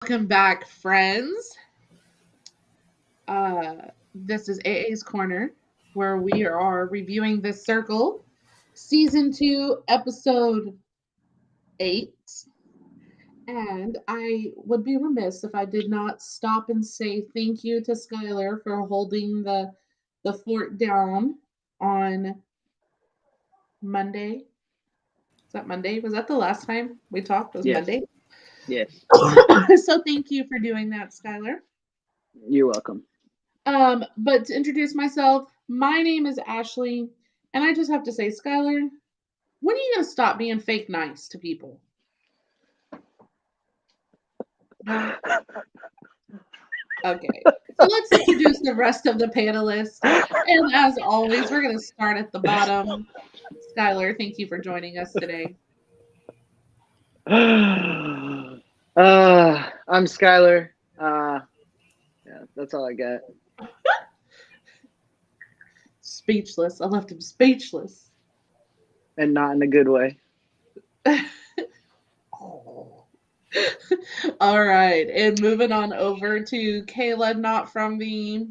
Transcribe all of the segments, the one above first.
Welcome back, friends. This is AA's Corner, where we are reviewing The Circle, Season 2, Episode 8. And I would be remiss if I did not stop and say thank you to Skylar for holding the fort down on Monday. Is that Monday? Was that the last time we talked? Was Yes. Monday? Yes. So thank you for doing that, Skylar. You're welcome. But to introduce myself, my name is Ashley, and I just have to say, Skylar, when are you gonna stop being fake nice to people? Okay, so let's introduce the rest of the panelists. And as always, we're gonna start at the bottom. Skylar, thank you for joining us today. I'm Skylar. Yeah, that's all I got. Speechless. I left him speechless. And not in a good way. Oh. All right, and moving on over to Kayla, not from the.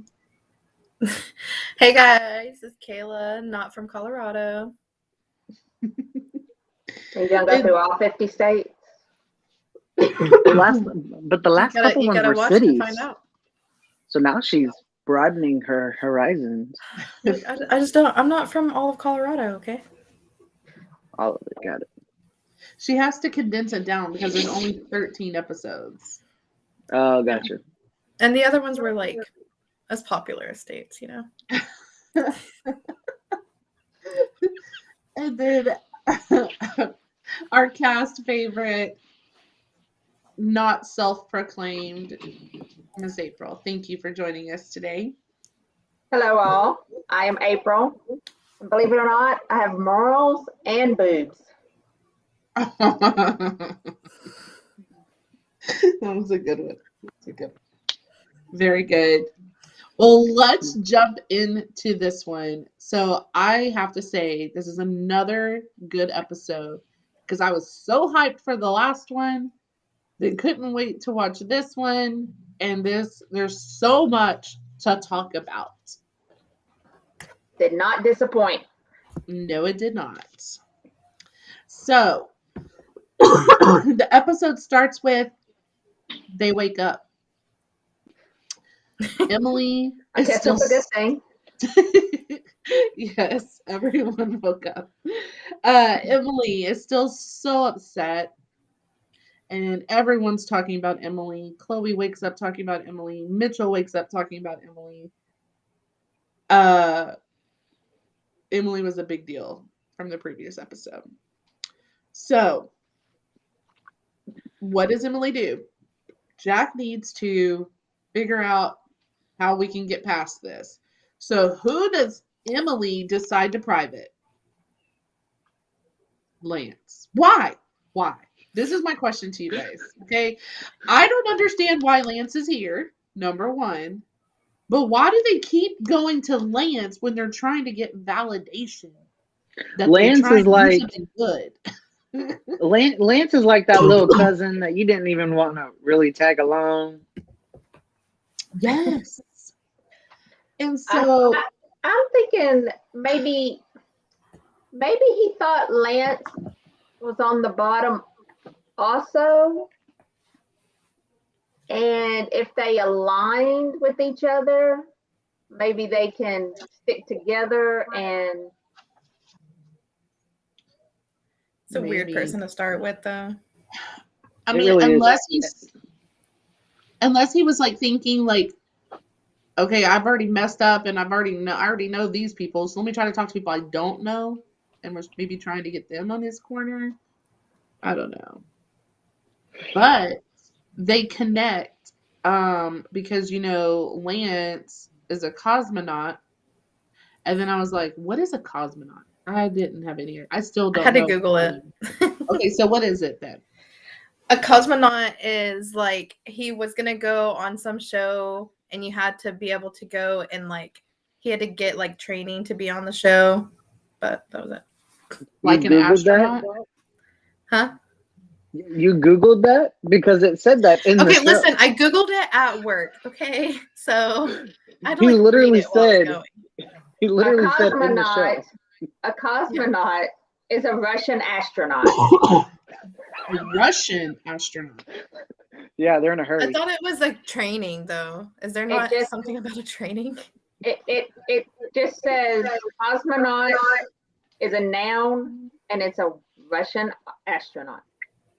Hey guys, it's Kayla, not from Colorado. You're gonna go through all 50 states. The last couple You ones gotta were watch cities. to find out. So now she's broadening her horizons. I just don't. I'm not from all of Colorado. Okay. All of it. Got it. She has to condense it down because there's only 13 episodes. Oh, gotcha. And the other ones were like as popular as states, you know. And then our cast favorite, not self-proclaimed, Miss April. Thank you for joining us today. Hello, all. I am April. And believe it or not, I have morals and boobs. That was a good one. That's a good one. Very good. Well, let's jump into this one. So I have to say, this is another good episode because I was so hyped for the last one, then couldn't wait to watch this one. And there's so much to talk about. Did not disappoint. No, it did not. So the episode starts with they wake up. Emily I is guess still. it's a good thing. Yes, everyone woke up. Emily is still so upset, and everyone's talking about Emily. Chloe wakes up talking about Emily. Mitchell wakes up talking about Emily. Emily was a big deal from the previous episode. So, what does Emily do? Jack needs to figure out how we can get past this. So, who does Emily decide to private? Lance. Why? Why? This is my question to you guys. Okay. I don't understand why Lance is here, number one. But why do they keep going to Lance when they're trying to get validation that Lance they're trying is to like do something good? Lance is like that little cousin that you didn't even want to really tag along. Yes. And so I'm thinking maybe he thought Lance was on the bottom also. And if they aligned with each other, maybe they can stick together and. It's a weird maybe. person to start with, though. I It mean, really unless he was like thinking like, okay, I've already messed up and I already know these people, so let me try to talk to people I don't know, and was maybe trying to get them on his corner. I don't know, but they connect because Lance is a cosmonaut, and then I was like, what is a cosmonaut? I didn't have any. I still I don't had to know. Google it. Okay, so what is it then? A cosmonaut is like he was gonna go on some show, and you had to be able to go and like he had to get like training to be on the show, but that was it. Like an Googled astronaut? Huh? You Googled that? Because it said that in the Okay, show. listen, I Googled it at work, okay? So I had to He like literally read it while I was said- going. He A literally said in the show. cosmonaut is a Russian astronaut. A Russian astronaut. Yeah, they're in a I hurry. thought it was like training though. Is there not just- something about a training? It just says cosmonaut is a noun and it's a Russian astronaut.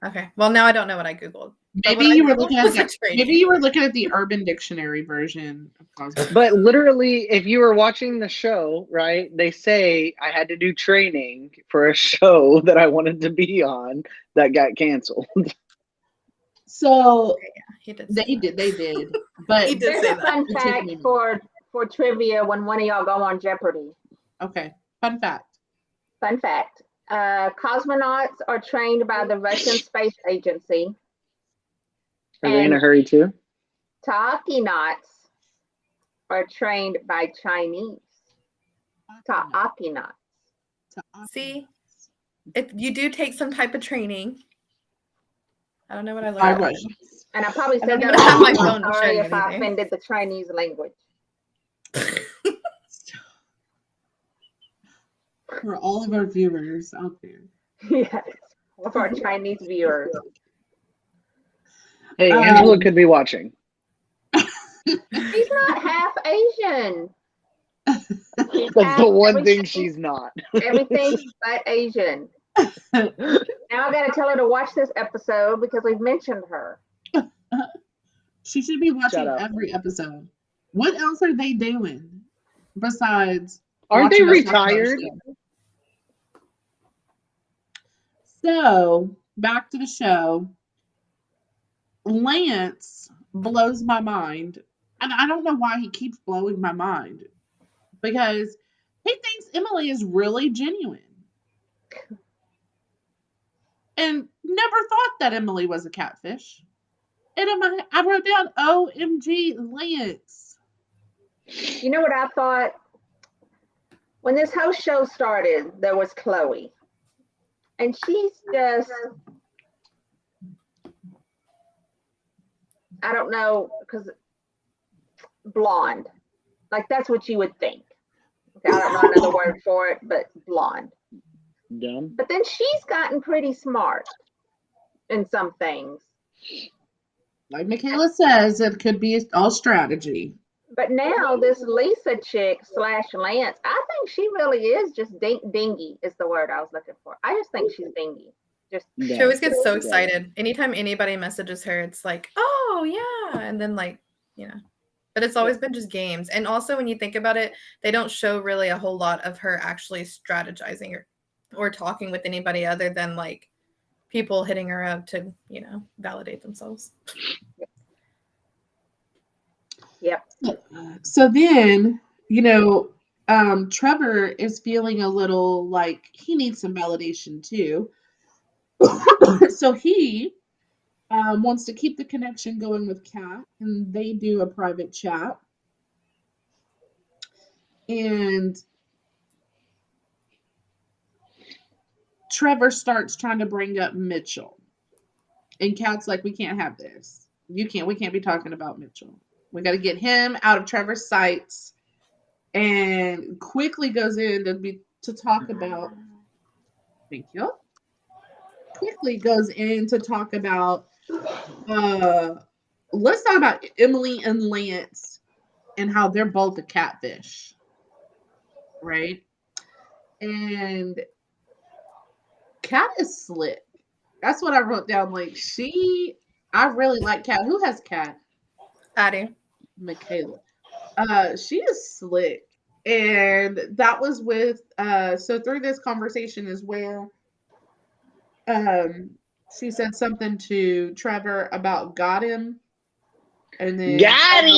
Okay. Well, now I don't know what I Googled. But Maybe what I you were Googled looking at was a the, training. maybe you were looking at the Urban Dictionary version of Cosmo. But literally, if you were watching the show, right, they say I had to do training for a show that I wanted to be on that got canceled. So He did say that. they did. But He did There's say a that. fun It took fact me a for trivia when one of y'all go on Jeopardy. okay, fun fact. Fun fact. Cosmonauts are trained by the Russian Space Agency. Are they in a And hurry too? Takinauts are trained by Chinese. Takinauts. See? If you do take some type of training. I don't know what I By learned. Russians. And I probably I said don't that even have my wrong. phone to show Sorry you if I anything. offended the Chinese language. For all of our viewers out there. Yes, of our Chinese viewers. Hey, Um, Angela could be watching. She's not half Asian. She's That's half the one thing everything- she's not. Everything but Asian. Now I got to tell her to watch this episode because we've mentioned her. She should be watching Shut up. every episode. What else are they doing besides Aren't they watching us talk about the retired? show? So back to the show. Lance blows my mind, and I don't know why he keeps blowing my mind because he thinks Emily is really genuine, and never thought that Emily was a catfish. And I wrote down, OMG, Lance. You know what I thought? When this whole show started, there was Chloe. And she's just, I don't know, because blonde. Like that's what you would think. Okay, I don't know another word for it, but blonde. Dumb. But then she's gotten pretty smart in some things. Like Michaela says, it could be all strategy. But now this Lisa chick / Lance, I think she really is just dingy is the word I was looking for. I just think she's dingy. Just She always gets so excited. Anytime anybody messages her, it's like, oh, yeah. And then, like, you know. But it's always been just games. And also, when you think about it, they don't show really a whole lot of her actually strategizing or talking with anybody other than, like, people hitting her up to, you know, validate themselves. Yep. So then, you know, Trevor is feeling a little like he needs some validation too. So he wants to keep the connection going with Kat, and they do a private chat. And Trevor starts trying to bring up Mitchell. And Kat's like, we can't have this. We can't be talking about Mitchell. We got to get him out of Trevor's sights. And quickly goes in to talk about, thank you. Quickly goes in to talk about, let's talk about Emily and Lance and how they're both a catfish. Right? And Kat is slick. That's what I wrote down. Like, I really like Kat. Who has Kat? Addie. Michaela. She is slick. And that was with, so through this conversation is where she said something to Trevor about got him. And then Got Trevor him!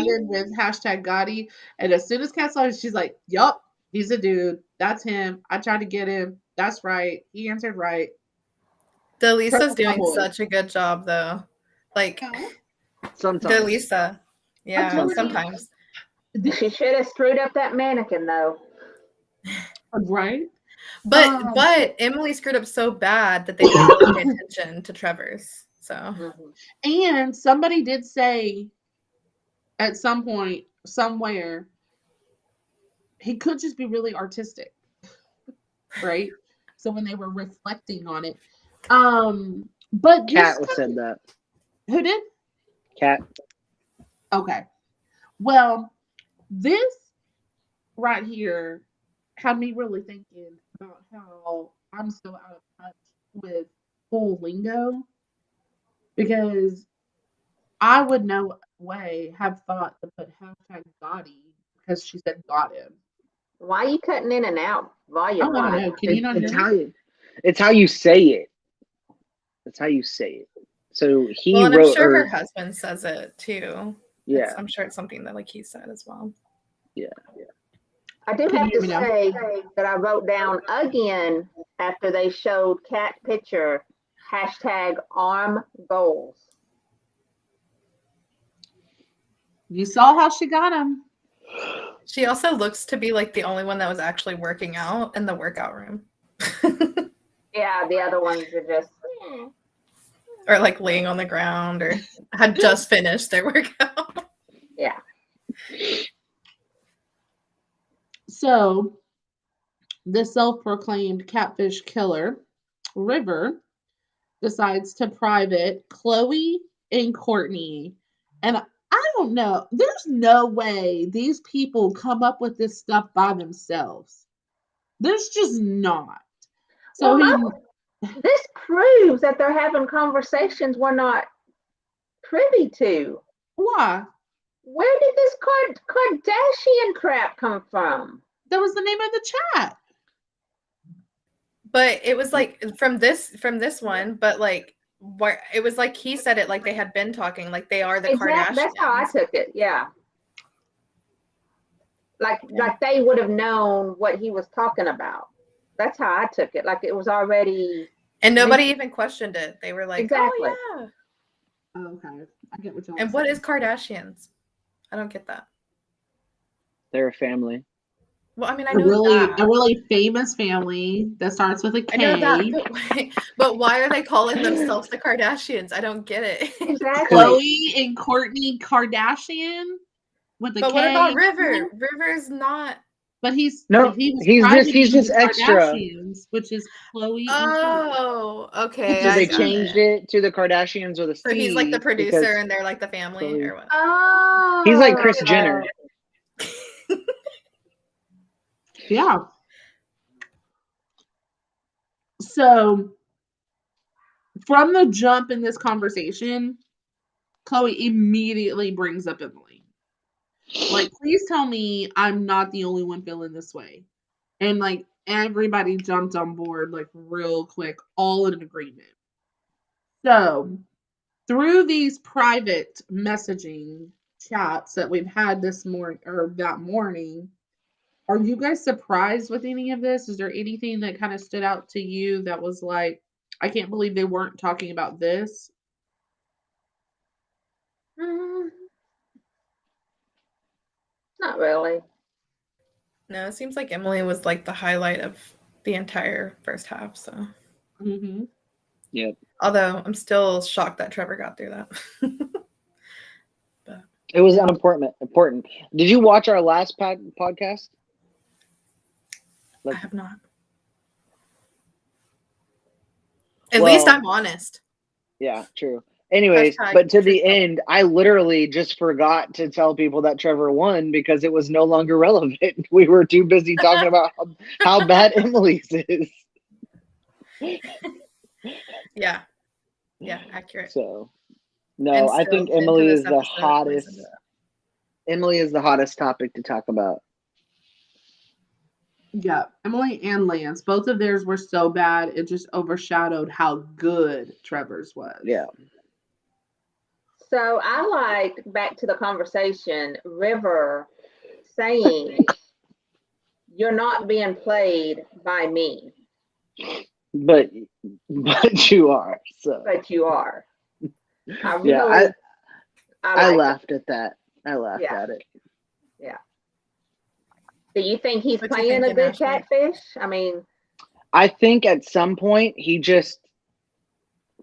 responded with hashtag Gotti. And as soon as Kat saw it, she's like, yup, he's a dude. That's him. I tried to get him. That's right. He answered right. Delisa's Trevor my doing boy. such a good job, though. Like, Sometimes. Delisa. Yeah, Sometimes. sometimes. She should have screwed up that mannequin though. Right? But Emily screwed up so bad that they didn't really pay attention to Trevor's. So And somebody did say at some point, somewhere, he could just be really artistic. Right? So when they were reflecting on it. But Kat said that. Who did? Kat. Okay. Well, this right here had me really thinking about how I'm so out of touch with full lingo, because I would no way have thought to put hashtag Gotti because she said got him. Why are you cutting in and out while you're Oh, I don't know. Can you not hear me? It's how you say it. It's how you say it. So he and wrote I'm sure her. her husband says it too. Yeah. I'm sure it's something that like he said as well. Yeah. I do Can have you hear to me now? say that I wrote down again after they showed Cat picture hashtag arm goals. You saw how she got him. She also looks to be like the only one that was actually working out in the workout room. Yeah, the other ones are just or like laying on the ground or had just finished their workout. Yeah. So the self-proclaimed catfish killer, River, decides to private Chloe and Courtney. And I don't know. There's no way these people come up with this stuff by themselves. There's just not. So this proves that they're having conversations we're not privy to. Why? Where did this Kardashian crap come from? That was the name of the chat. But it was like from this one, but like where it was like he said it like they had been talking, like they are the Kardashians. That's how I took it. Yeah. Like they would have known what he was talking about. That's how I took it. Like it was already. And nobody even questioned it. They were like, exactly. Oh yeah. Oh, okay. I get what y'all And what is Kardashians? I don't get that. They're a family. Well, I mean, I a know really famous family that starts with a K. I know that, but why are they calling themselves the Kardashians? I don't get it. Exactly. Chloe and Courtney Kardashian with a But K. what about River? River's not. But he's just extra. Which is Chloe. Oh, okay. So they changed it to the Kardashians with a C. So he's like the producer, and they're like the family, Chloe. or what? Oh, he's like Kris Jenner. Yeah. So from the jump in this conversation, Chloe immediately brings up Emily. Like, please tell me I'm not the only one feeling this way. And like everybody jumped on board like real quick, all in agreement. So through these private messaging chats that we've had this morning or that morning, are you guys surprised with any of this? Is there anything that kind of stood out to you that was like, I can't believe they weren't talking about this? Not really. No, it seems like Emily was like the highlight of the entire first half. So, Yep. Although I'm still shocked that Trevor got through that. But it was unimportant. Important. Did you watch our last podcast? I have not. At least I'm honest. Yeah, true. Anyways, but to the end, I literally just forgot to tell people that Trevor won because it was no longer relevant. We were too busy talking about how bad Emily's is. Yeah, accurate. So, no, I think Emily is the hottest. Emily is the hottest topic to talk about. Yeah, Emily and Lance, both of theirs were so bad, it just overshadowed how good Trevor's was. Yeah. So I liked, back to the conversation, River saying, "You're not being played by me." But you are. So. But you are. I laughed at that. I laughed at it. Yeah. Do you think he's playing a good catfish? I mean, I think at some point he just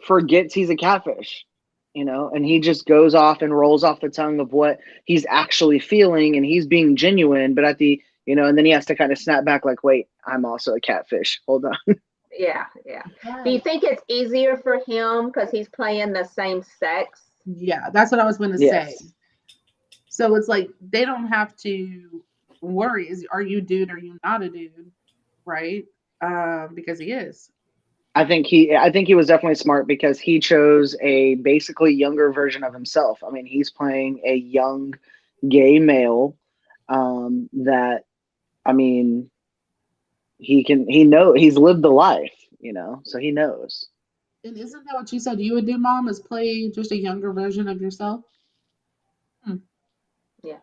forgets he's a catfish, and he just goes off and rolls off the tongue of what he's actually feeling, and he's being genuine, but and then he has to kind of snap back like, wait, I'm also a catfish. Hold on. Yeah. Do you think it's easier for him because he's playing the same sex? Yeah, that's what I was going to say. Yes. So it's like they don't have to worry. Are you a dude? Are you not a dude? Right? Because he is. I think he was definitely smart because he chose a basically younger version of himself. I mean, he's playing a young gay male that, I mean, he's lived the life, so he knows. And isn't that what you said you would do, Mom, is play just a younger version of yourself? Yeah.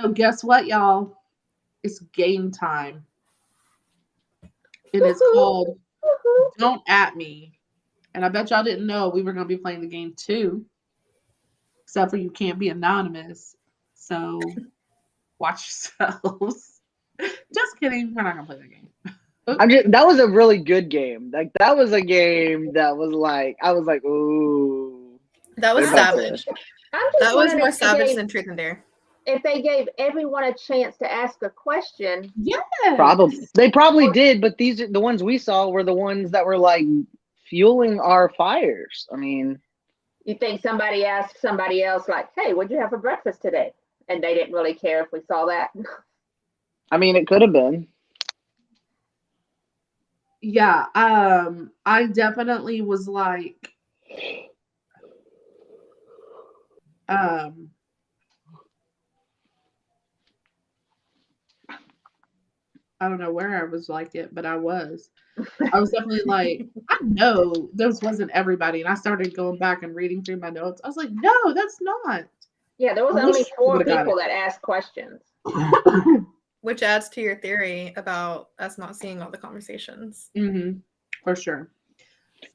So guess what, y'all? It's game time. And it's called Don't At Me. And I bet y'all didn't know we were going to be playing the game too. Except for you can't be anonymous. So watch yourselves. Just kidding. We're not going to play that game. That was a really good game. Like, that was a game that was like, I was like, ooh. That was savage. That was more savage than Truth and Dare. If they gave everyone a chance to ask a question. Yeah. They probably did, but the ones we saw were the ones that were like fueling our fires. I mean, you think somebody asked somebody else like, hey, what'd you have for breakfast today? And they didn't really care if we saw that. I mean, it could have been. Yeah. I definitely was like, I don't know where I was like it, but I was definitely like, I know this wasn't everybody. And I started going back and reading through my notes. I was like, no, that's not. Yeah, there was only 4 people that asked questions. Which adds to your theory about us not seeing all the conversations. Mm-hmm. For sure.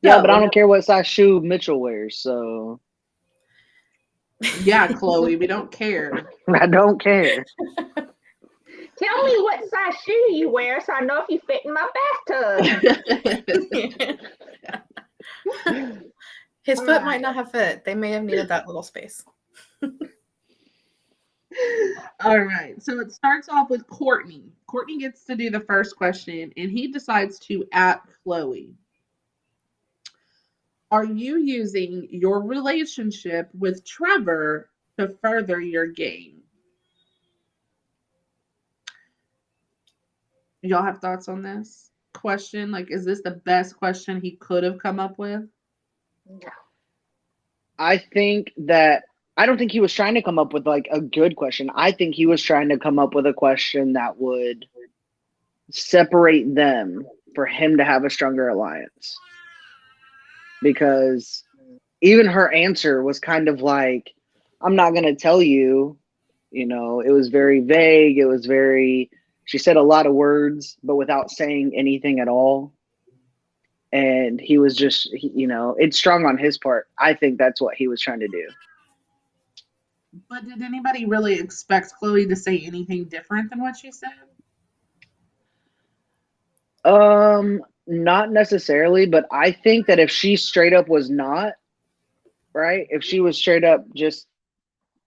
Yeah, but I don't care what size shoe Mitchell wears, so. Yeah, Chloe, we don't care. I don't care. Tell me what size shoe you wear so I know if you fit in my bathtub. His foot might not have fit. They may have needed that little space. All right. So it starts off with Courtney. Courtney gets to do the first question, and he decides to at Chloe. Are you using your relationship with Trevor to further your game? Y'all have thoughts on this question? Like, is this the best question he could have come up with? No. I don't think he was trying to come up with like a good question. I think he was trying to come up with a question that would separate them for him to have a stronger alliance. Because even her answer was kind of like, I'm not going to tell you, it was very vague. She said a lot of words, but without saying anything at all. And he was just, it's strong on his part. I think that's what he was trying to do. But did anybody really expect Chloe to say anything different than what she said? Not necessarily, but I think that if she straight up was not, right? If she was straight up just,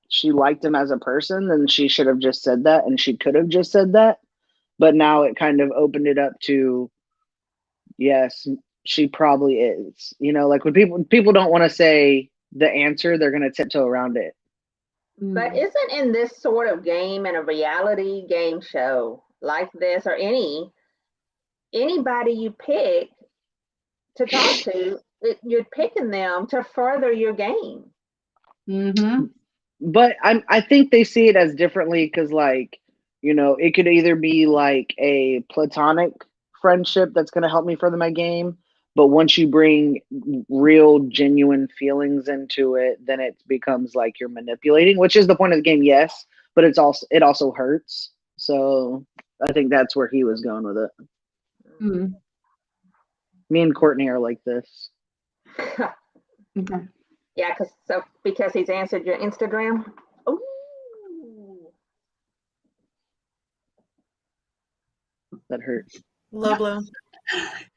she liked him as a person, then she should have just said that, and she could have just said that. But now it kind of opened it up to, yes, she probably is. Like when people don't want to say the answer, they're going to tiptoe around it. But isn't in this sort of game, in a reality game show like this, or anybody you pick to talk to, you're picking them to further your game. Mm-hmm. But I think they see it as differently because, like, it could either be like a platonic friendship that's going to help me further my game. But once you bring real, genuine feelings into it, then it becomes like you're manipulating, which is the point of the game, yes. But it also hurts. So I think that's where he was going with it. Mm-hmm. Me and Courtney are like this. Okay. Yeah, because he's answered your Instagram. Ooh. That hurts. Low blow.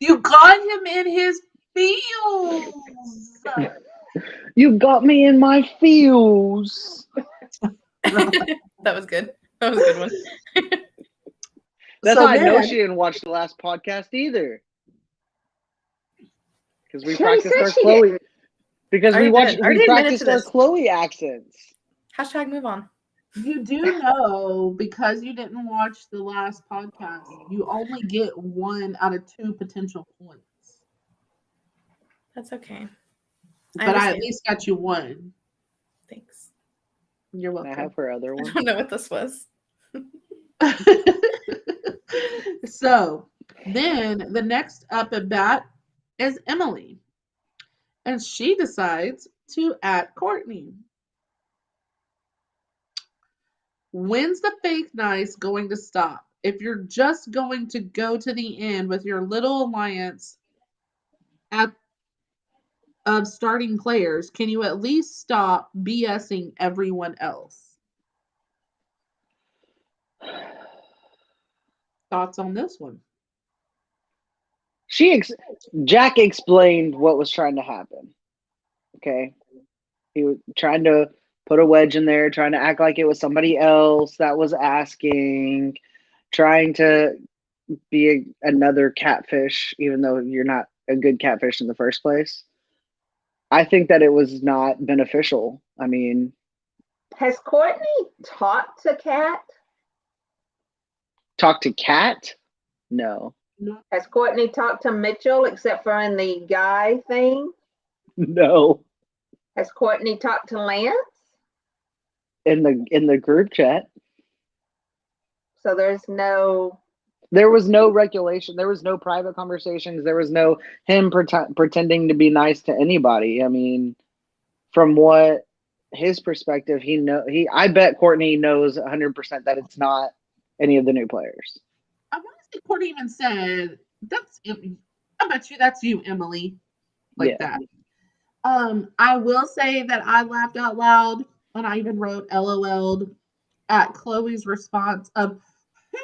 You got him in his feels. You got me in my feels. That was good. That was a good one. That's So how I know then- she didn't watch the last podcast either. Because we She already practiced said our she Chloe. did. Because I we already admitted practiced to our this. Chloe accents. Hashtag move on. You do know, because you didn't watch the last podcast, you only get 1 out of 2 potential points. That's okay. But I at understand. least got you 1. Thanks. You're Can I welcome. have her other I one? don't know what this was. So then the next up at bat is Emily. And she decides to add Courtney. When's the fake nice going to stop? If you're just going to go to the end with your little alliance of starting players, can you at least stop BSing everyone else? Thoughts on this one? Jack explained what was trying to happen. Okay. He was trying to put a wedge in there, trying to act like it was somebody else that was asking, trying to be another catfish, even though you're not a good catfish in the first place. I think that it was not beneficial. I mean, Has Courtney talked to Kat? talk to Kat? No. Has Courtney talked to Mitchell except for in the guy thing? No. Has Courtney talked to Lance? In the group chat. So there's no. There was no regulation. There was no private conversations. There was no him pretending to be nice to anybody. I mean, from what his perspective, I bet Courtney knows 100% that it's not any of the new players. I want to say Courtney even said, I bet you that's you, Emily. Like that. I will say that I laughed out loud and I even wrote LOL'd at Chloe's response of, who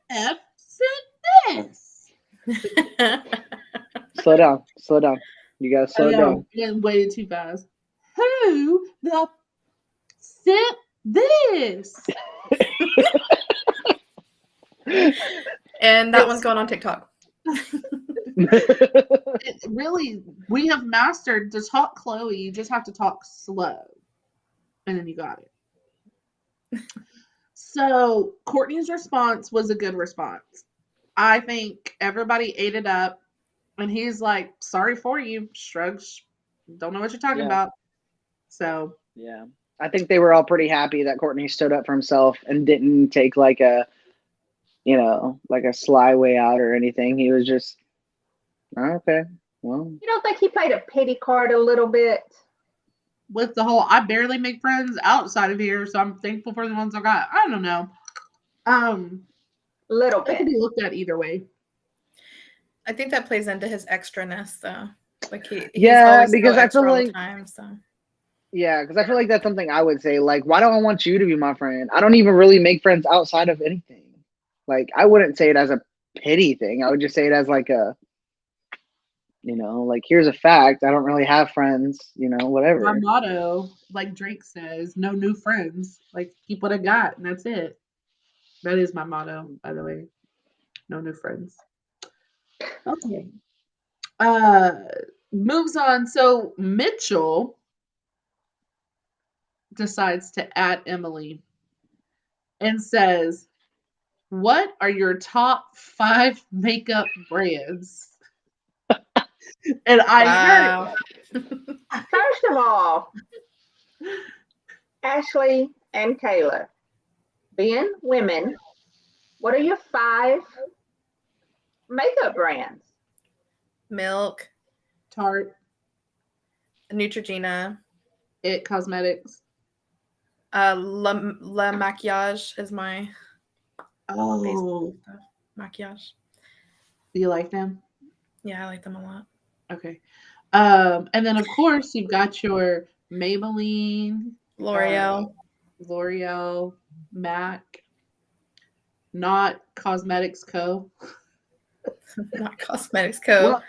the F said this? Slow down. You gotta slow down. And waited too fast. Who the sent this? And that one's going on TikTok. Really, we have mastered to talk Chloe. You just have to talk slow. And then you got it. So Courtney's response was a good response. I think everybody ate it up. And he's like, sorry for you. Shrugs. Don't know what you're talking about. So. Yeah. I think they were all pretty happy that Courtney stood up for himself and didn't take like a sly way out or anything. He was just, okay, well. You don't think he played a pity card a little bit? With the whole, I barely make friends outside of here, so I'm thankful for the ones I got. I don't know. Little bit. It could be looked at either way. I think that plays into his extraness, though. Like he's because so I feel all like the time, so. Yeah, because I feel like that's something I would say. Like, why don't I want you to be my friend? I don't even really make friends outside of anything. Like, I wouldn't say it as a pity thing. I would just say it as like a, like, here's a fact. I don't really have friends, whatever. My motto, like Drake says, no new friends. Like, keep what I got, and that's it. That is my motto, by the way. No new friends. Okay. Moves on. So Mitchell decides to add Emily and says, what are your top 5 makeup brands? And Wow. First of all, Ashley and Kayla, being women, what are your 5 makeup brands? Milk, Tarte, Neutrogena, It Cosmetics. La Maquillage is my Oh, maquillage. do you like them? Yeah, I like them a lot. Okay. And then of course you've got your Maybelline, L'Oreal, MAC, Not Cosmetics Co. Not Cosmetics Co. Well,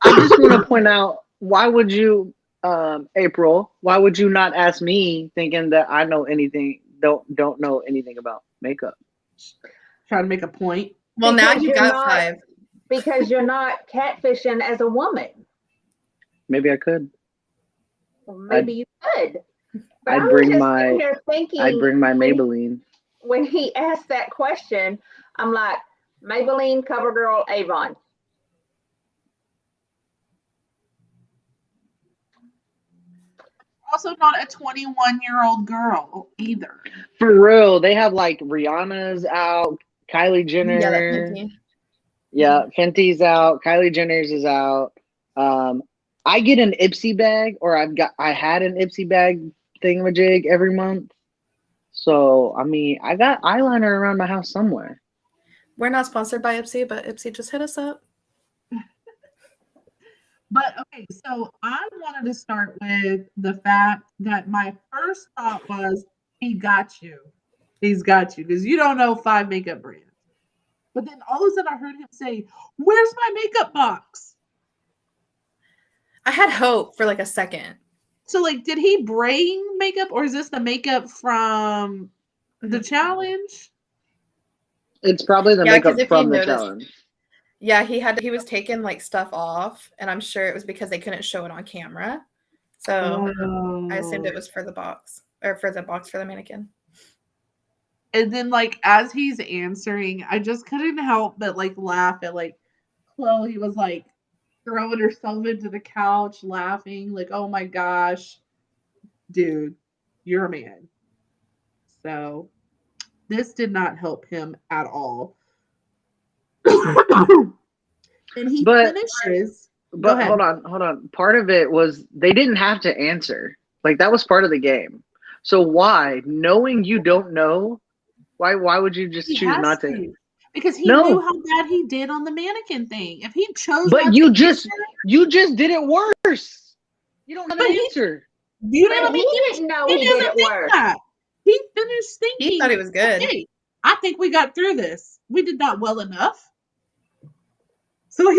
I just want to point out, why would you, April? Why would you not ask me, thinking that I know anything? Don't know anything about makeup. Trying to make a point. Well, now Because you you're got not- 5. Because you're not catfishing as a woman. Maybe I could. Well, maybe you could. But I'd I was bring just my- sitting here thinking. I'd bring my Maybelline. When he asked that question, I'm like, Maybelline, CoverGirl, Avon. Also, not a 21-year-old girl either. For real, they have like Rihanna's out, Kylie Jenner. Yeah, that Fenty. Yeah, Fenty's out. Kylie Jenner's is out. I get an Ipsy bag, or I had an Ipsy bag thingamajig every month. So I mean, I got eyeliner around my house somewhere. We're not sponsored by Ipsy, but Ipsy just hit us up. But okay, so I wanted to start with the fact that my first thought was, he got you. He's got you, because you don't know 5 makeup brands. But then all of a sudden I heard him say, where's my makeup box? I had hope for like a second. So like, did he bring makeup, or is this the makeup from the challenge? It's probably the Yeah, 'cause makeup if from you the noticed- challenge. Yeah, he was taking like stuff off, and I'm sure it was because they couldn't show it on camera. So I assumed it was for the box, or for the box for the mannequin. And then like, as he's answering, I just couldn't help but like laugh at like Chloe was like throwing herself into the couch laughing, like, oh my gosh, dude, you're a man. So this did not help him at all. And he finishes. But hold on. Part of it was they didn't have to answer. Like, that was part of the game. So why, knowing you don't know, why would you just choose not to? Because he knew how bad he did on the mannequin thing. If he chose, but you just did it worse. You don't have an answer. You But he didn't know he did it worse. That. He finished thinking. He thought it was good. Hey, I think we got through this. We did not well enough. So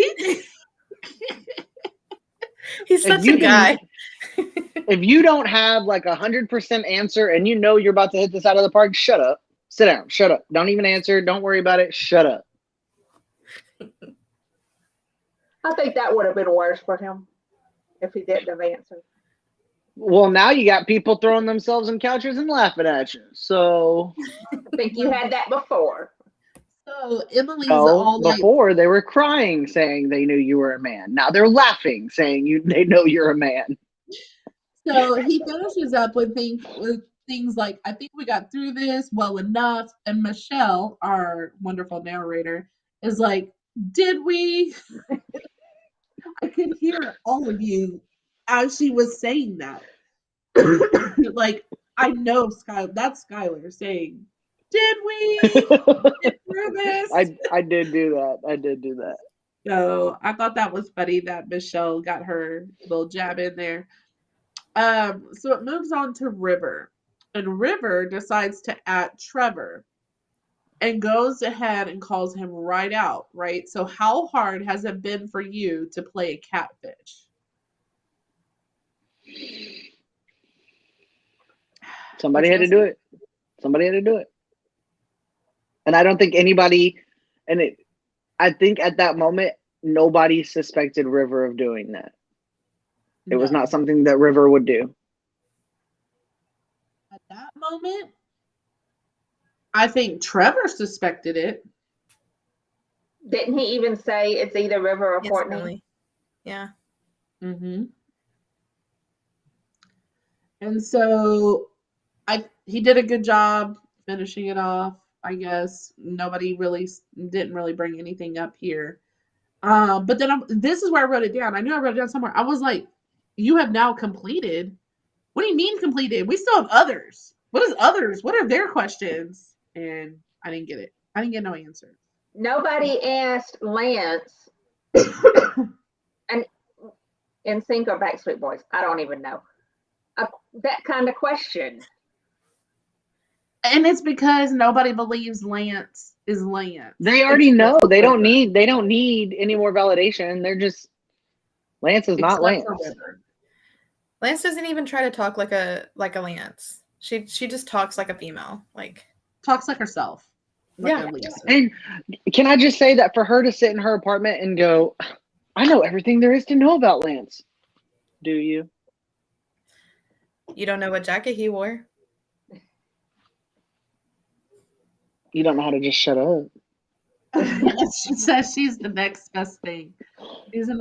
he's such a guy. If you don't have like 100% answer and you know you're about to hit this out of the park, shut up. Sit down. Shut up. Don't even answer. Don't worry about it. Shut up. I think that would have been worse for him if he didn't have answered. Well, now you got people throwing themselves on couches and laughing at you. So I think you had that before. So Emily's all before like, they were crying saying they knew you were a man. Now they're laughing saying they know you're a man. So he finishes up with things like, I think we got through this well enough. And Michelle, our wonderful narrator, is like, did we? I could hear all of you as she was saying that. Like, I know that's Skylar saying, did we get through this? I did do that. So I thought that was funny that Michelle got her little jab in there. So it moves on to River. And River decides to at Trevor and goes ahead and calls him right out, right? So how hard has it been for you to play a catfish? Somebody had to do it. And I don't think anybody, I think at that moment, nobody suspected River of doing that. It was not something that River would do. At that moment, I think Trevor suspected it. Didn't he even say it's either River or Courtney? Really. Yeah. Mm-hmm. And so he did a good job finishing it off, I guess. Nobody didn't really bring anything up here. But then this is where I wrote it down. I knew I wrote it down somewhere. I was like, you have now completed. What do you mean completed? We still have others. What is others? What are their questions? And I didn't get it. I didn't get no answer. Nobody asked Lance and NSYNC or Backstreet Boys. I don't even know. That kind of question. And it's because nobody believes Lance is Lance. They already know. They don't need any more validation. They're just Lance is not Lance. Lance doesn't even try to talk like a Lance. She just talks like a female. Like talks like herself. Yeah. And can I just say that for her to sit in her apartment and go, I know everything there is to know about Lance. Do you? You don't know what jacket he wore. You don't know how to just shut up. She says she's the next best thing. She's the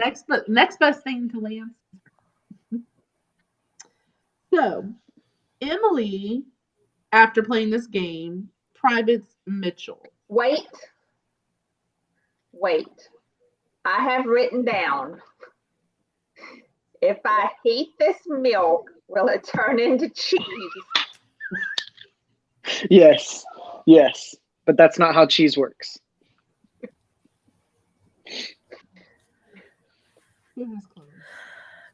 next best thing to Lance. So, Emily, after playing this game, privates Mitchell. Wait. I have written down, if I heat this milk, will it turn into cheese? Yes. But that's not how cheese works. Who has Chloe?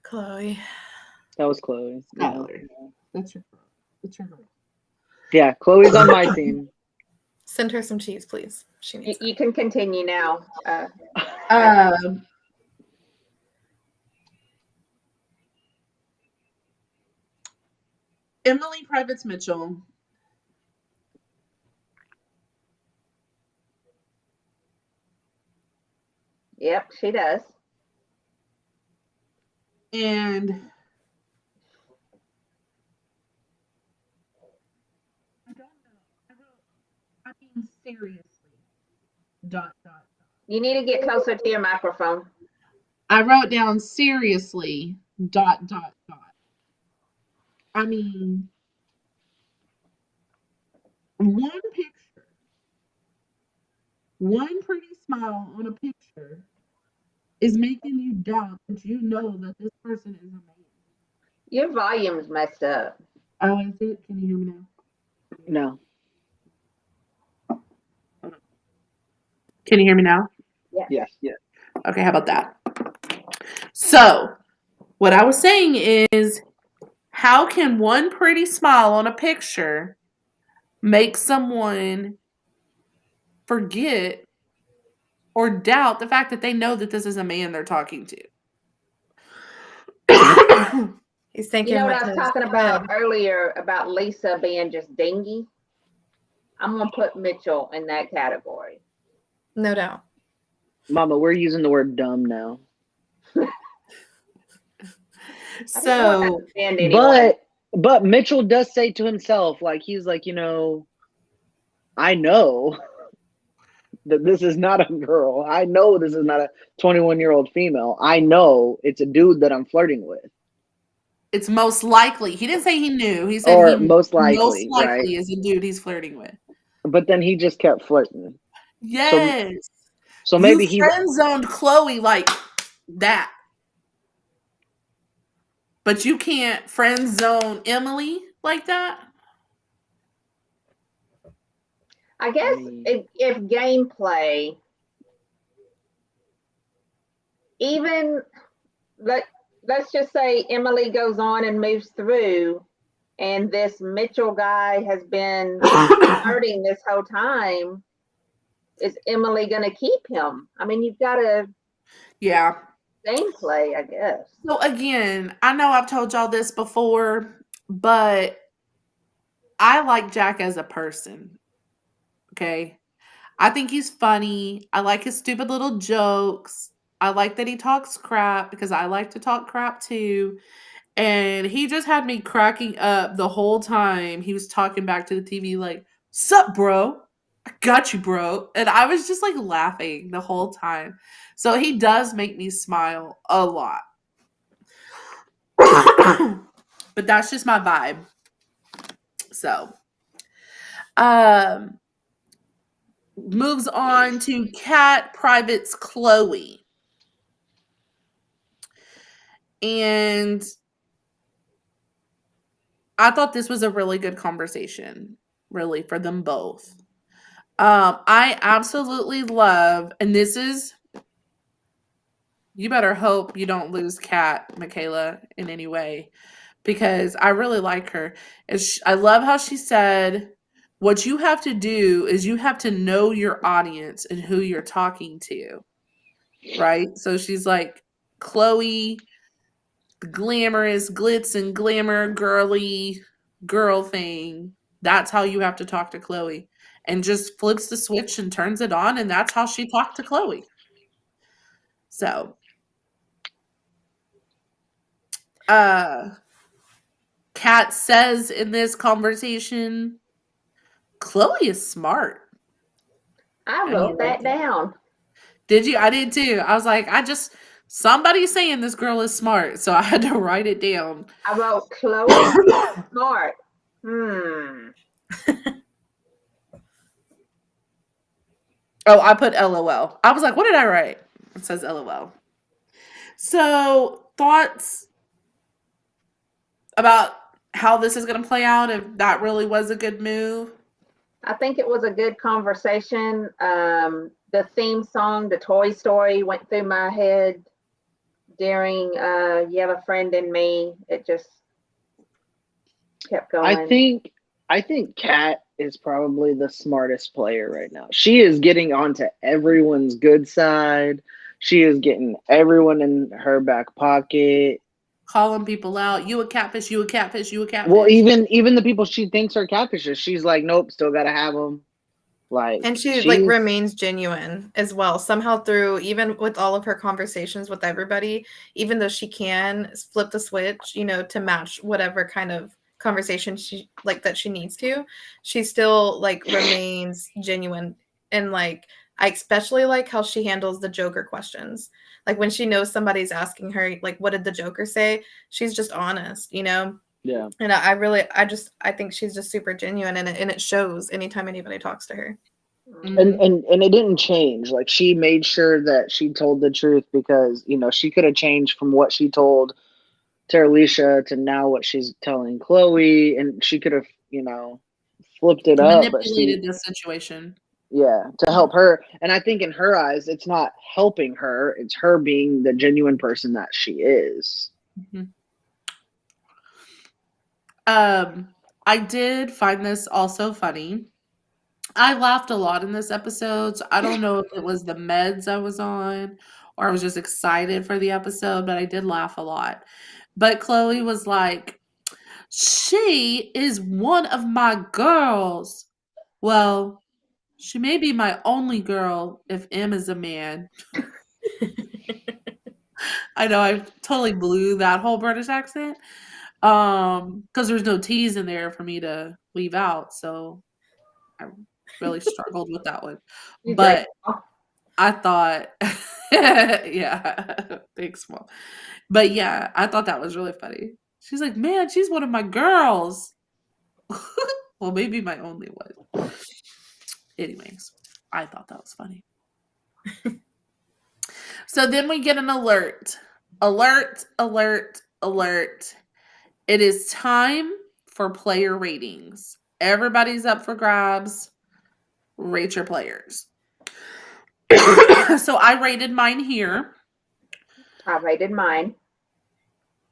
Chloe. That was Chloe. Skylar. That's your girl. Yeah, Chloe's on my team. Send her some cheese, please. She needs You can continue now. Emily privates Mitchell. Yep, she does. And I don't know. I mean, seriously. ... You need to get closer to your microphone. I wrote down seriously ... I mean, one picture, one pretty smile on a picture is making you doubt that you know that this person is a man. Your volume's messed up. Oh, is it? Can you hear me now? No. Can you hear me now? Yes. Okay, how about that? So, what I was saying is, how can one pretty smile on a picture make someone forget or doubt the fact that they know that this is a man they're talking to? He's thinking. You know what I was talking about earlier about Lisa being just dingy? I'm going to put Mitchell in that category. No doubt. Mama, we're using the word dumb now. So, but Mitchell does say to himself, like, he's like, I know that this is not a girl. I know this is not a 21-year-old female. I know it's a dude that I'm flirting with. It's most likely. He didn't say he knew. He said he most likely right? is a dude he's flirting with. But then he just kept flirting. Yes. So maybe he friend zoned Chloe like that. But you can't friend zone Emily like that. I guess if gameplay, even let's just say Emily goes on and moves through, and this Mitchell guy has been flirting this whole time. Is Emily going to keep him? I mean, you've got to. Yeah. Gameplay, I guess. So again, I know I've told y'all this before, but I like Jack as a person. Okay. I think he's funny. I like his stupid little jokes. I like that he talks crap because I like to talk crap too. And he just had me cracking up the whole time he was talking back to the TV like, "Sup, bro? I got you, bro." And I was just like laughing the whole time. So he does make me smile a lot. But that's just my vibe. So, moves on to Cat privates Chloe. And I thought this was a really good conversation, really, for them both. I absolutely love, and this is, you better hope you don't lose Kat, Michaela, in any way, because I really like her. I love how she said, what you have to do is you have to know your audience and who you're talking to, right? So she's like, Chloe, the glamorous, glitz and glamour, girly girl thing. That's how you have to talk to Chloe. And just flips the switch and turns it on, and that's how she talked to Chloe. So, Kat says in this conversation, Chloe is smart. I wrote that down. Did you? I did too. I was like, somebody's saying this girl is smart, so I had to write it down. I wrote Chloe smart. Oh, I put LOL. I was like, what did I write? It says LOL. So, thoughts about how this is going to play out, if that really was a good move? I think it was a good conversation. The theme song, the Toy Story, went through my head during You Have a Friend in Me. It just kept going. I think Kat is probably the smartest player right now. She is getting onto everyone's good side. She is getting everyone in her back pocket. Calling people out. You a catfish, you a catfish, you a catfish. Well, even the people she thinks are catfishes, she's like, nope, still got to have them. Like, and she like remains genuine as well somehow through, even with all of her conversations with everybody, even though she can flip the switch, you know, to match whatever kind of conversation she like that she needs to, she still like remains genuine. And like, I especially like how she handles the Joker questions. Like when she knows somebody's asking her, like, what did the Joker say? She's just honest, you know? Yeah. And I think she's just super genuine, and it shows anytime anybody talks to her. And it didn't change. Like, she made sure that she told the truth, because, you know, she could have changed from what she told to Alicia to now what she's telling Chloe, and she could have, you know, flipped it up, but manipulated the situation. Yeah, to help her. And I think in her eyes, it's not helping her. It's her being the genuine person that she is. Mm-hmm. I did find this also funny. I laughed a lot in this episode. So I don't know if it was the meds I was on or I was just excited for the episode, but I did laugh a lot. But Chloe was like, she is one of my girls. Well, she may be my only girl if M is a man. I know I totally blew that whole British accent. Because there's no T's in there for me to leave out, so I really struggled with that one. But I thought, yeah, thanks, Mom. But yeah, I thought that was really funny. She's like, man, she's one of my girls. Well, maybe my only one. Anyways, I thought that was funny. So then we get an alert. Alert, alert, alert. It is time for player ratings. Everybody's up for grabs. Rate your players. So I rated mine here. I rated mine.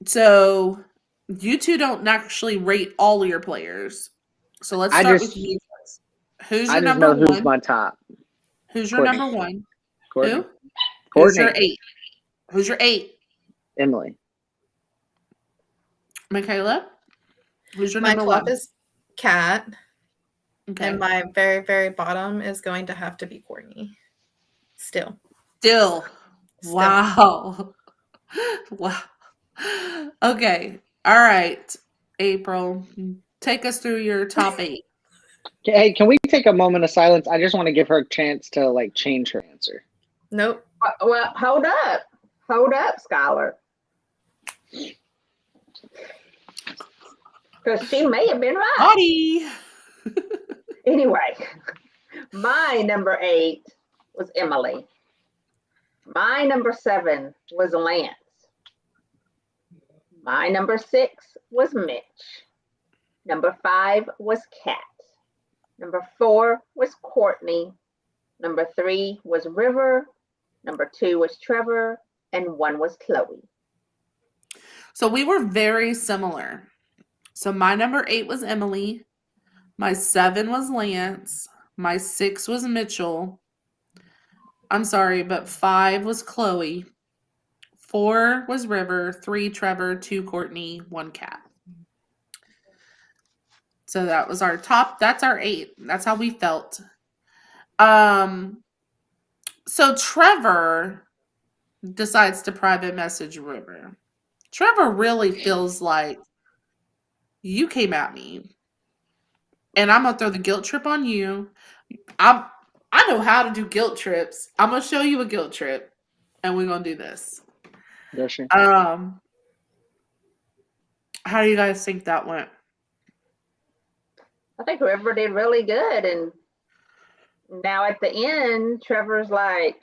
So you two don't actually rate all your players. So let's start with you. Who's your number one? Who's my top? Who's your number one? Courtney. Who? Who's your 8? Who's your 8? Emily. Michaela? Who's your number 1? My top is Kat. Okay. And my very, very bottom is going to have to be Courtney. Still. Wow. Wow. Okay. All right. April, take us through your top 8. Hey, can we take a moment of silence? I just want to give her a chance to like change her answer. Nope. Well, hold up, Skylar. Because she may have been right. Buddy. Anyway, my number 8 was Emily. My number 7 was Lance. My number 6 was Mitch. Number 5 was Kat. Number 4 was Courtney. Number 3 was River. Number 2 was Trevor. And 1 was Chloe. So we were very similar. So my number 8 was Emily. My 7 was Lance. My 6 was Mitchell. I'm sorry, but 5 was Chloe. 4 was River. 3 Trevor. 2 Courtney. 1 Kat. So that was our top. That's our 8. That's how we felt. So Trevor decides to private message River. Trevor really feels like you came at me, and I'm gonna throw the guilt trip on you. I know how to do guilt trips. I'm gonna show you a guilt trip, and we're gonna do this. Does she? How do you guys think that went? I think River did really good, and now at the end, Trevor's like,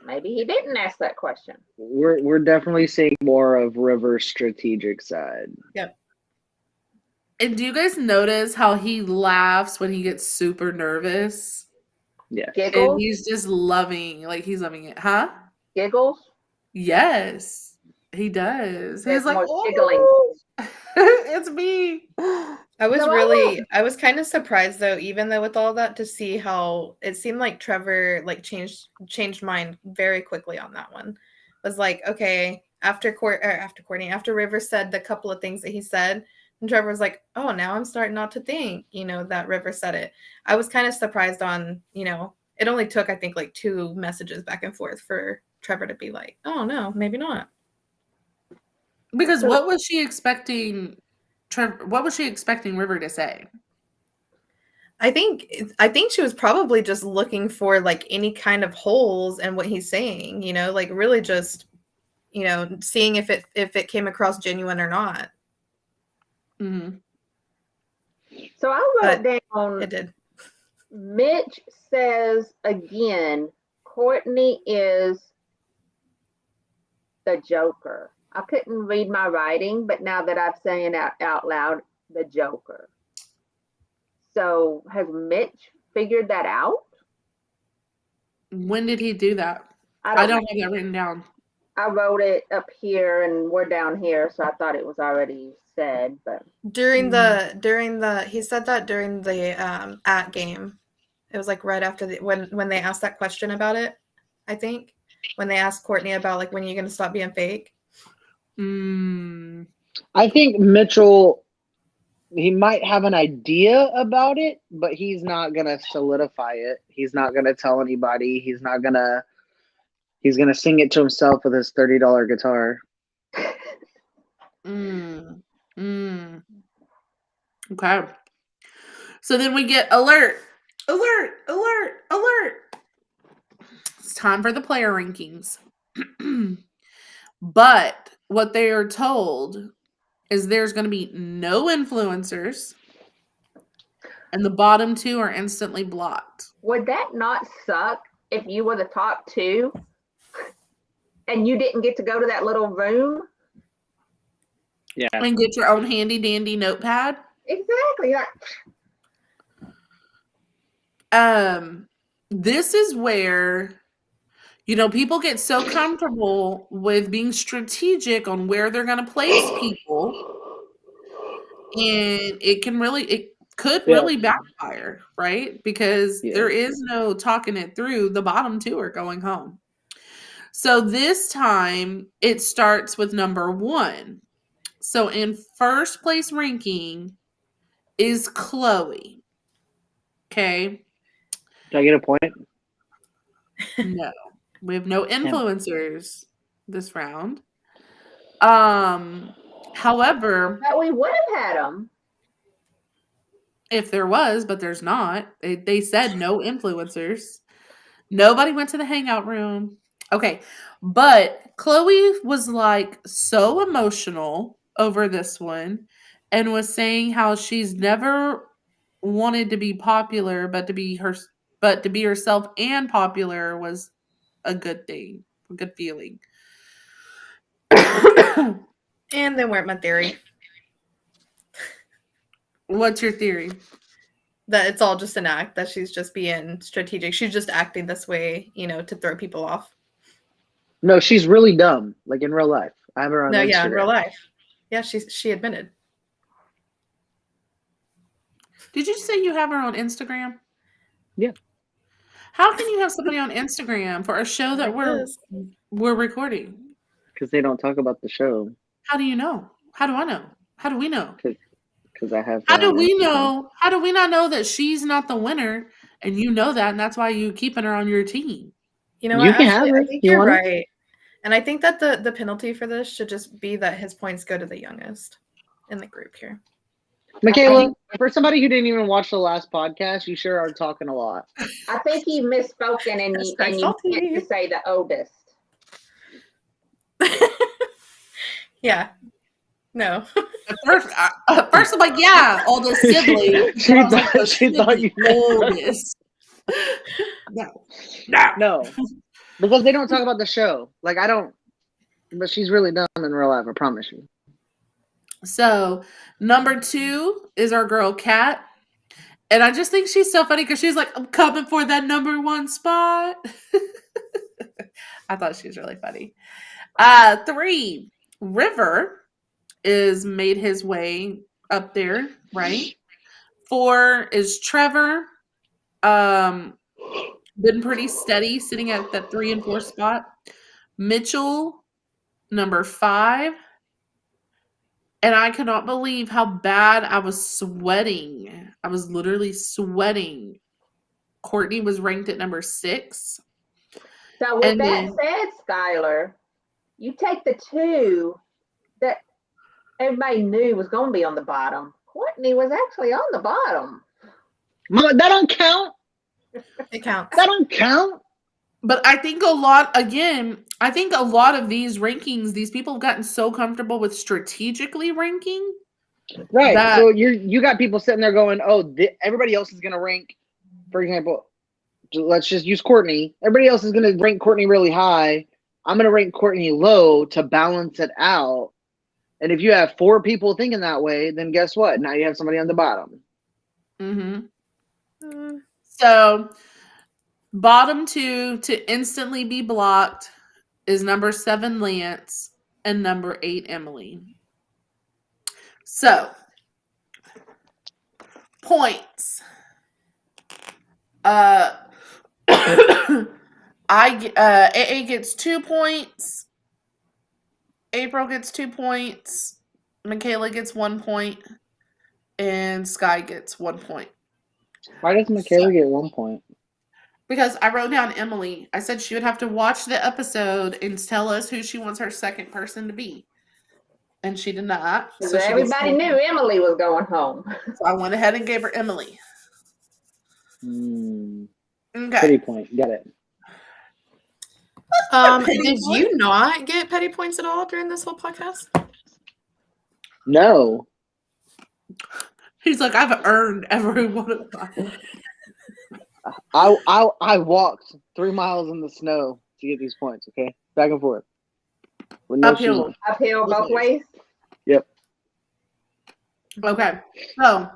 maybe he didn't ask that question. We're definitely seeing more of River's strategic side. Yep. And do you guys notice how he laughs when he gets super nervous? Yes. Giggles? And he's just loving, like he's loving it, huh? Giggles? Yes, he does. He's There's like, more giggling. oh, it's me. I was No, I was kind of surprised though, even though with all that, to see how it seemed like Trevor like changed mind very quickly on that one. Was like, okay, after River said the couple of things that he said, and Trevor was like, oh, now I'm starting not to think, that River said it. I was kind of surprised on, it only took, I think, like 2 messages back and forth for Trevor to be like, oh no, maybe not. Because what was she expecting? What was she expecting River to say? I think she was probably just looking for like any kind of holes in what he's saying, like really just, seeing if it came across genuine or not. Mm-hmm. So I wrote down, it did. Mitch says again, Courtney is the Joker. I couldn't read my writing, but now that I'm saying it out loud, the Joker. So has Mitch figured that out? When did he do that? I don't have that written down. I wrote it up here and we're down here, so I thought it was already said, but during the he said that during the at game. It was like right after when they asked that question about it, I think. When they asked Courtney about like when are you gonna stop being fake? I think Mitchell, he might have an idea about it, but he's not gonna solidify it. He's not gonna tell anybody. He's gonna sing it to himself with his $30 guitar. Okay. So then we get alert. It's time for the player rankings. But what they are told is there's going to be no influencers, and the bottom 2 are instantly blocked. Would that not suck if you were the top 2 and you didn't get to go to that little room? Yeah. And get your own handy dandy notepad? Exactly. This is where people get so comfortable with being strategic on where they're going to place people, and it could really backfire, right? Because there is no talking it through. The bottom 2 are going home. So this time it starts with number 1. So in first place ranking is Chloe. Okay. Do I get a point? No. We have no influencers this round. However, but we would have had them if there was, but there's not. They said no influencers. Nobody went to the hangout room. Okay, but Chloe was like so emotional over this one and was saying how she's never wanted to be popular, but to be herself and popular was a good thing, a good feeling. And then went my theory. What's your theory? That it's all just an act, that she's just being strategic. She's just acting this way, to throw people off. No, she's really dumb, like in real life. I have her on Instagram. In real life. Yeah, she admitted. Did you say you have her on Instagram? Yeah. How can you have somebody on Instagram for a show that we're recording? Because they don't talk about the show. How do you know? How do I know? How do we know? Because I have. How do we know? How do we not know that she's not the winner, and you know that, and that's why you keeping her on your team? You know You what? can Actually, have her. I think You you're want her? right. And I think that the penalty for this should just be that his points go to the youngest in the group here. Michaela, for somebody who didn't even watch the last podcast, you sure are talking a lot. I think you misspoken and you meant to say the oldest. Yeah. No. First I'm like, yeah, oldest sibling. She thought you meant oldest. No. Because they don't talk about the show. Like, I don't. But she's really dumb in real life, I promise you. So, number 2 is our girl, Kat. And I just think she's so funny because she's like, I'm coming for that number 1 spot. I thought she was really funny. 3, River is made his way up there, right? 4 is Trevor. Been pretty steady, sitting at that 3 and 4 spot. Mitchell, number 5. And I cannot believe how bad I was sweating. I was literally sweating. Courtney was ranked at number 6. So with that said, Skylar, you take the 2 that everybody knew was going to be on the bottom. Courtney was actually on the bottom. Mama, that don't count. It counts. That don't count. But I think a lot of these rankings, these people have gotten so comfortable with strategically ranking. Right. So you got people sitting there going, oh, everybody else is going to rank, for example, let's just use Courtney. Everybody else is going to rank Courtney really high. I'm going to rank Courtney low to balance it out. And if you have 4 people thinking that way, then guess what? Now you have somebody on the bottom. Mm-hmm. So, bottom 2 to instantly be blocked is number 7, Lance, and number 8, Emily. So, points. AA gets 2 points. April gets 2 points. Michaela gets 1 point. And Sky gets 1 point. Why does Michaela get 1 point? Because I wrote down Emily. I said she would have to watch the episode and tell us who she wants her second person to be. And she did not. So everybody knew Emily was going home. So I went ahead and gave her Emily. Okay. Petty point. Got it. Did you not get petty points at all during this whole podcast? No. He's like, I've earned every one of mine. I walked 3 miles in the snow to get these points, okay? Back and forth. With no uphill both ways? Yep. Okay. So,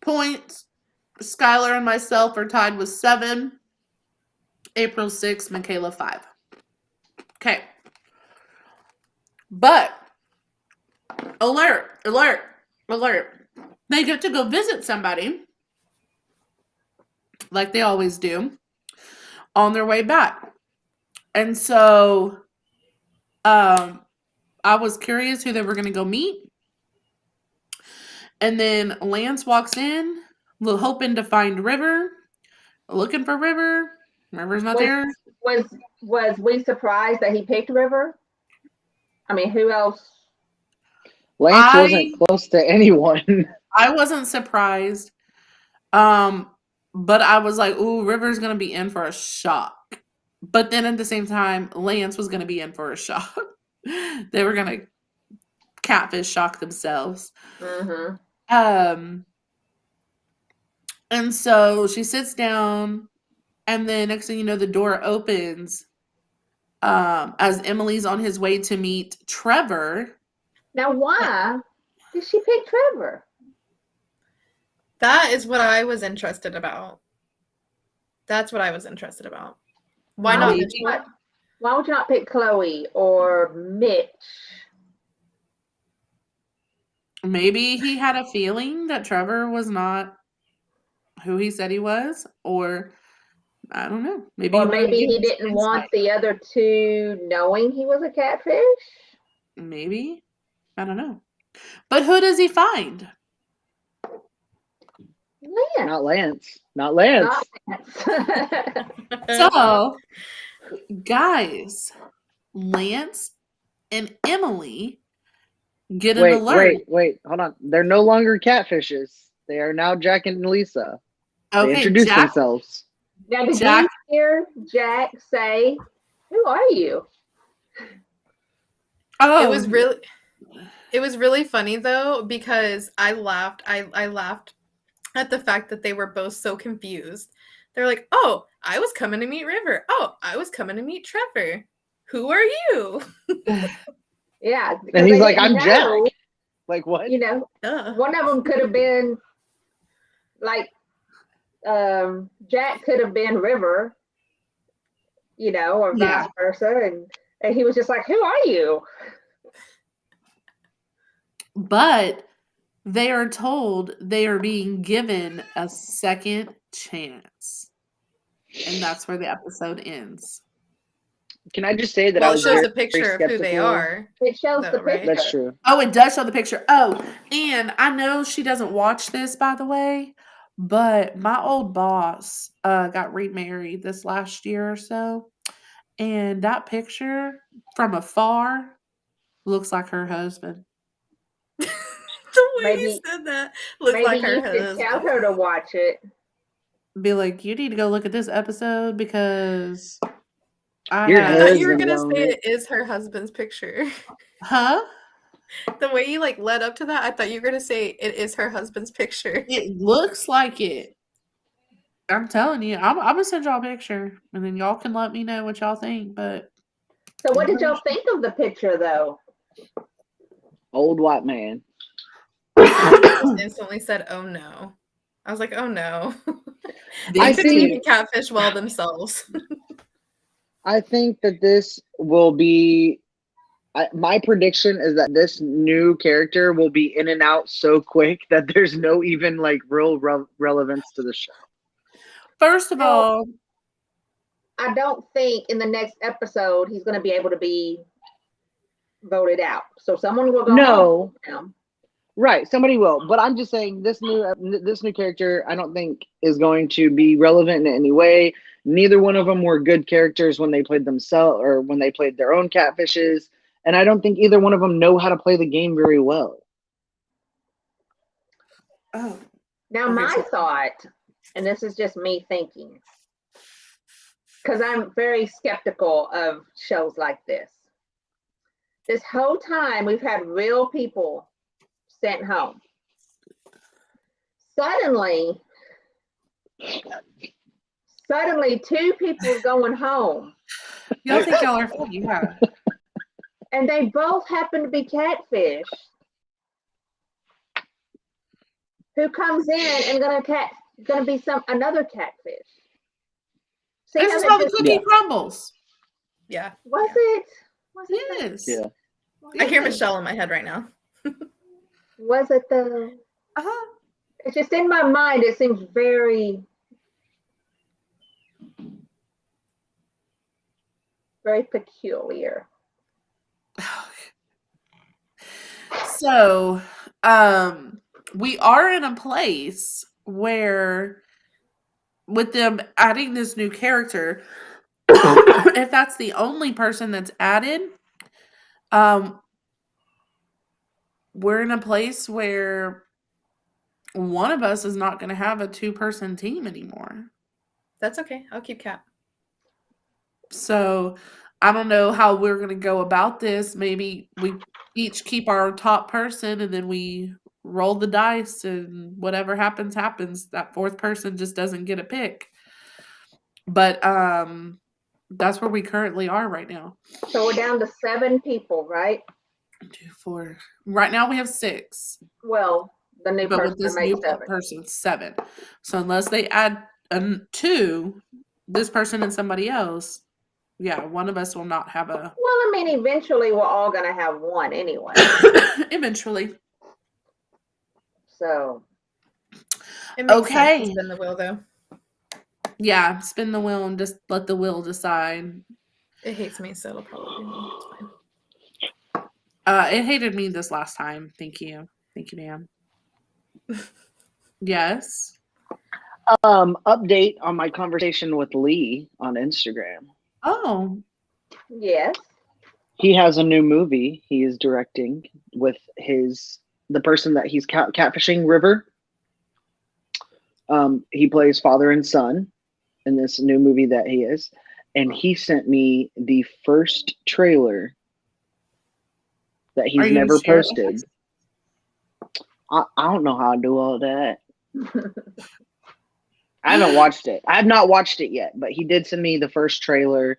points. Skylar and myself are tied with 7. April 6, Michaela 5. Okay. But, alert. They get to go visit somebody, like they always do, on their way back. And so, I was curious who they were going to go meet. And then Lance walks in, hoping to find River, looking for River. River's not there. Was we surprised that he picked River? I mean, who else? Lance wasn't close to anyone. I wasn't surprised. But I was like, ooh, River's going to be in for a shock. But then at the same time, Lance was going to be in for a shock. They were going to catfish shock themselves. Mm-hmm. And so she sits down, and then next thing you know, the door opens as Emily's on his way to meet Trevor. Now, why did she pick Trevor? That is what I was interested about. That's what I was interested about. Why not? Why would you not pick Chloe or Mitch? Maybe he had a feeling that Trevor was not who he said he was, or I don't know. Maybe Or he wanted to maybe give he us didn't insight. want the other two knowing he was a catfish. Maybe. I don't know. But who does he find? Lance. Not Lance. Not Lance. So, guys, Lance and Emily get an alert. Wait. Hold on. They're no longer catfishes. They are now Jack and Lisa. They Okay, introduced Jack. themselves. Now, did Jack- you hear Jack say, "Who are you?" Oh, It was really funny though, because I laughed. I laughed at the fact that they were both so confused. They're like, "Oh, I was coming to meet River. Oh, I was coming to meet Trevor. Who are you?" Yeah, And because he's they like, didn't I'm Jack. know, Like, what? you know, Duh. one of them could have been like Jack could have been River, you know, or Yeah. vice versa, and he was just like, "Who are you?" But they are told they are being given a second chance. And that's where the episode ends. Can I just say that Well, I it was shows very, a picture very of who they skeptical? are. It shows No, the right? picture. That's true. Oh, it does show the picture. Oh, and I know she doesn't watch this, by the way, but my old boss got remarried this last year or so. And that picture from afar looks like her husband. The way Maybe- you said that looked Maybe like her you should tell husband. her to watch it. Be like, you need to go look at this episode because Your I thought you were husband's gonna on say it. it is her husband's picture. Huh? The way you like led up to that, I thought you were gonna say it is her husband's picture. It looks like it. I'm telling you, I'm gonna send y'all a picture, and then y'all can let me know what y'all think. But So, what did y'all think of the picture, though? Old white man. I just instantly said, "Oh no." I was like, "Oh no." They I couldn't think- even catfish well themselves. I think that this will be. My prediction is that this new character will be in and out so quick that there's no even like real relevance to the show. First of Well, all, I don't think in the next episode he's going to be able to be voted out. So someone will go No. home with him. Right, somebody will, but I'm just saying this new character I don't think is going to be relevant in any way. Neither one of them were good characters when they played themselves or when they played their own catfishes, and I don't think either one of them know how to play the game very well. oh, Now, Okay, my so- thought, and this is just me thinking, because I'm very skeptical of shows like this. This whole time we've had real people sent home. Suddenly, two people going home, y'all think y'all are funny, huh? and they both happen to be catfish. Who comes in and gonna be another catfish? See This how is that how the just- cookie Yeah. crumbles. Yeah. was it? Was it? Yes. Yeah. I hear Yes. Michelle in my head right now. Was it though? Uh-huh. It's just in my mind. It seems very, very peculiar. So, we are in a place where, with them adding this new character, if that's the only person that's added, we're in a place where one of us is not going to have a 2-person team anymore. That's okay. I'll keep Cat. So, I don't know how we're going to go about this. Maybe we each keep our top person and then we roll the dice and whatever happens happens. That 4th person just doesn't get a pick. But that's where we currently are right now. So we're down to 7 people, right? 2, 4. Right now we have 6. Well, the new But with person this makes new 7. person, 7. So unless they add 2, this person and somebody else, yeah, one of us will not have a. Well, I mean, eventually we're all gonna have one anyway. Eventually. So It makes sense Okay. to spin the wheel, though. Yeah, spin the wheel and just let the wheel decide. It hates me, so it'll probably be me. It's fine. It hated me this last time. Thank you, ma'am. Yes. Update on my conversation with Lee on Instagram. Oh. Yes. He has a new movie he is directing with the person that he's catfishing, River. He plays father and son in this new movie that he is, and he sent me the first trailer that he's never posted. I don't know how to do all that. I haven't watched it. I have not watched it yet, but he did send me the first trailer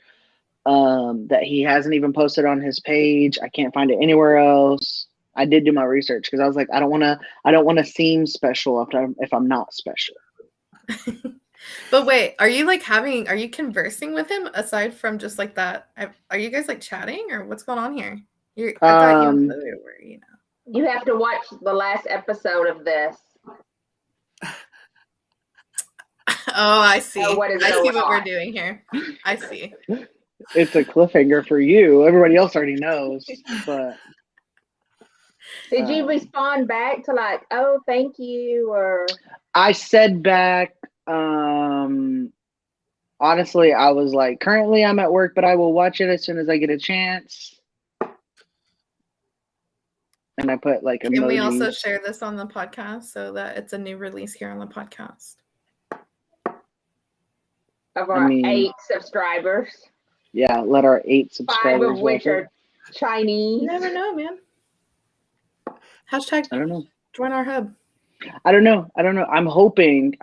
that he hasn't even posted on his page. I can't find it anywhere else. I did do my research because I was like, I don't want to seem special if I'm not special. But wait, are you conversing with him aside from just like that? Are you guys like chatting or what's going on here? I thought you and Chloe were, You have to watch the last episode of this. Oh, I see. What is I see going what on? we're doing here. I see. It's a cliffhanger for you. Everybody else already knows, but Did you respond back to like, oh, thank you, or? I said back, honestly, I was like, currently I'm at work, but I will watch it as soon as I get a chance. And I put like emojis. Can we also share this on the podcast so that it's a new release here on the podcast? Of our 8 subscribers. Yeah, let our 8 subscribers 5 of which are Chinese. You never know, man. Hashtag I don't know. Join our hub. I don't know. I'm hoping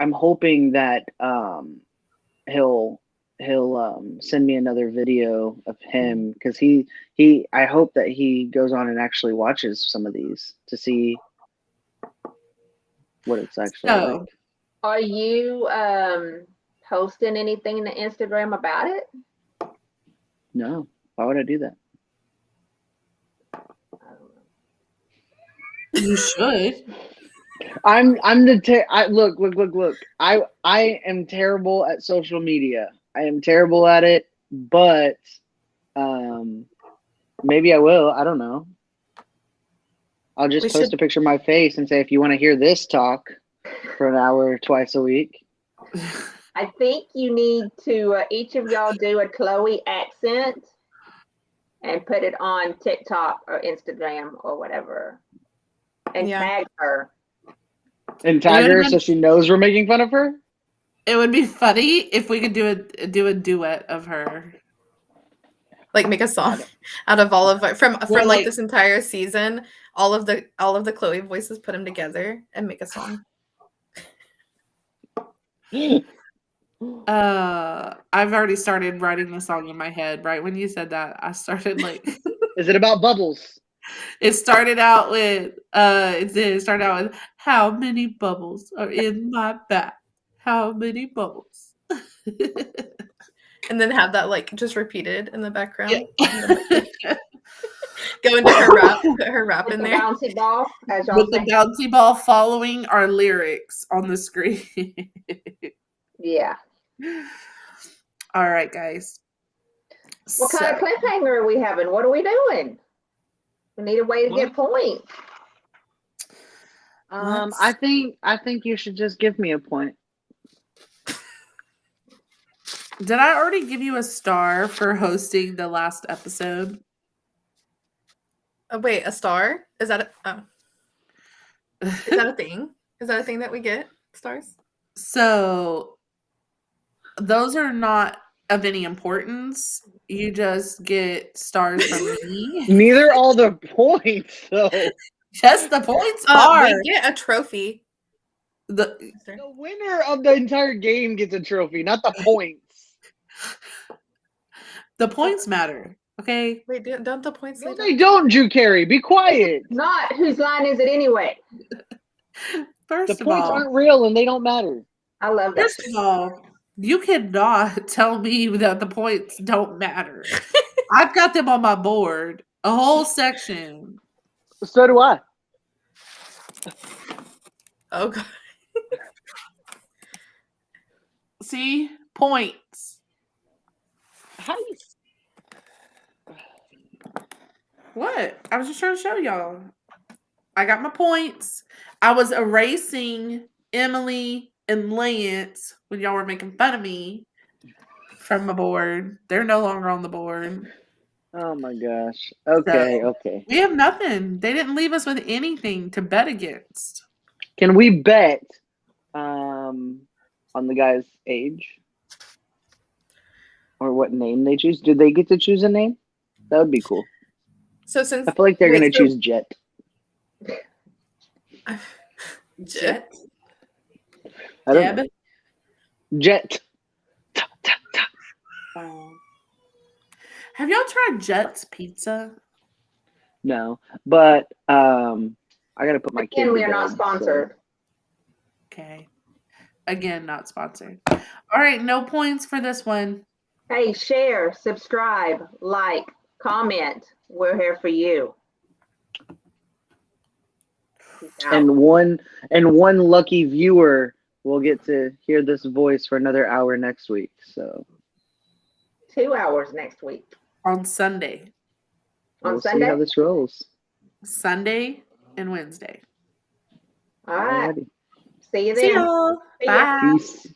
that he'll send me another video of him because I hope that he goes on and actually watches some of these to see what it's actually like. Are you posting anything to Instagram about it? No. Why would I do that? You should. Look. I am terrible at social media. I am terrible at it, but maybe I will. I don't know. I'll just post a picture of my face and say, if you want to hear this talk for an hour twice a week. I think you need to each of y'all do a Chloe accent and put it on TikTok or Instagram or whatever. And tag her. And tag her so she knows we're making fun of her? It would be funny if we could do a duet of her. Like make a song out of all of it from like this entire season, all of the Chloe voices, put them together and make a song. I've already started writing the song in my head. Right when you said that, I started like. Is it about bubbles? It started out with how many bubbles are in my back? How many bubbles? And then have that like just repeated in the background. Yeah. Go into her rap, put her rap in there. Bouncy ball, as y'all with the bouncy ball following our lyrics on the screen. Yeah. All right, guys. What kind of cliffhanger are we having? What are we doing? We need a way to get points. I think you should just give me a point. Did I already give you a star for hosting the last episode? Oh, wait, a star? Is that is that a thing? Is that a thing that we get? Stars? So those are not of any importance. You just get stars from me. Neither all the points, though. Yes, the points are. We get a trophy. The winner of the entire game gets a trophy, not the points. The points matter, okay? Wait, don't the points? No, they don't, Drew Carey. Be quiet. Not whose line is it anyway? First the of points all, aren't real and they don't matter. I love that. First of all, you cannot tell me that the points don't matter. I've got them on my board, a whole section. So do I. Oh God. See? Points. How do you? What? I was just trying to show y'all. I got my points. I was erasing Emily and Lance when y'all were making fun of me from the board. They're no longer on the board. Oh my gosh. Okay, okay. We have nothing. They didn't leave us with anything to bet against. Can we bet on the guy's age? Or what name they choose? Do they get to choose a name? That would be cool. So since I feel like they're going to choose Jet. Jet? I don't know. Jet. Oh. Have y'all tried Jet's Pizza? No, but I got to put my kid Again, to we are bed, not sponsored. Okay. Again, not sponsored. All right, no points for this one. Hey, share, subscribe, like, comment. We're here for you. And one lucky viewer will get to hear this voice for another hour next week. So 2 hours next week. On Sunday. We'll see how this rolls. Sunday and Wednesday. All right. Alrighty. See you then. See y'all. See ya. Bye. Peace.